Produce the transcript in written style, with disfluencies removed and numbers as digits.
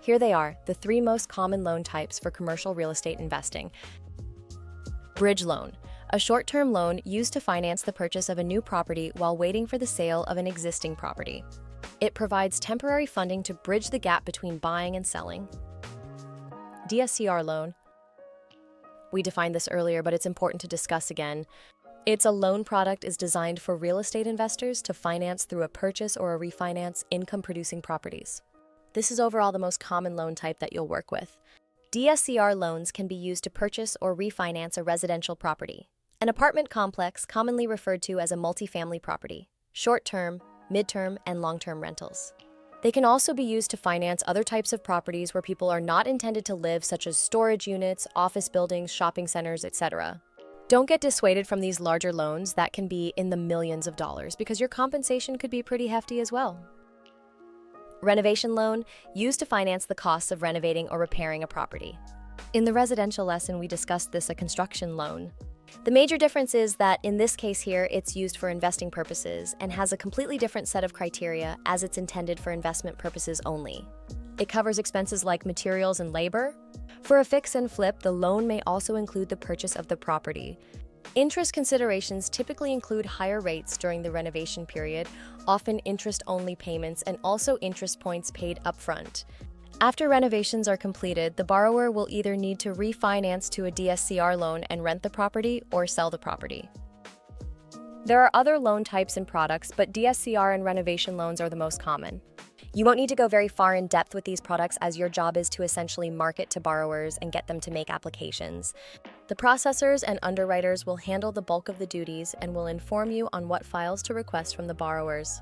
Here they are, the three most common loan types for commercial real estate investing. Bridge loan, a short-term loan used to finance the purchase of a new property while waiting for the sale of an existing property. It provides temporary funding to bridge the gap between buying and selling. DSCR loan. We defined this earlier, but it's important to discuss again. It's a loan product is designed for real estate investors to finance through a purchase or a refinance income-producing properties. This is overall the most common loan type that you'll work with. DSCR loans can be used to purchase or refinance a residential property, an apartment complex commonly referred to as a multifamily property, short-term, mid-term, and long-term rentals. They can also be used to finance other types of properties where people are not intended to live, such as storage units, office buildings, shopping centers, etc. Don't get dissuaded from these larger loans that can be in the millions of dollars because your compensation could be pretty hefty as well. Renovation loan, used to finance the costs of renovating or repairing a property. In the residential lesson, we discussed this a construction loan. The major difference is that in this case here, it's used for investing purposes and has a completely different set of criteria as it's intended for investment purposes only. It covers expenses like materials and labor. For a fix and flip, the loan may also include the purchase of the property. Interest considerations typically include higher rates during the renovation period, often interest-only payments, and also interest points paid upfront. After renovations are completed, the borrower will either need to refinance to a DSCR loan and rent the property or sell the property. There are other loan types and products, but DSCR and renovation loans are the most common. You won't need to go very far in depth with these products as your job is to essentially market to borrowers and get them to make applications. The processors and underwriters will handle the bulk of the duties and will inform you on what files to request from the borrowers.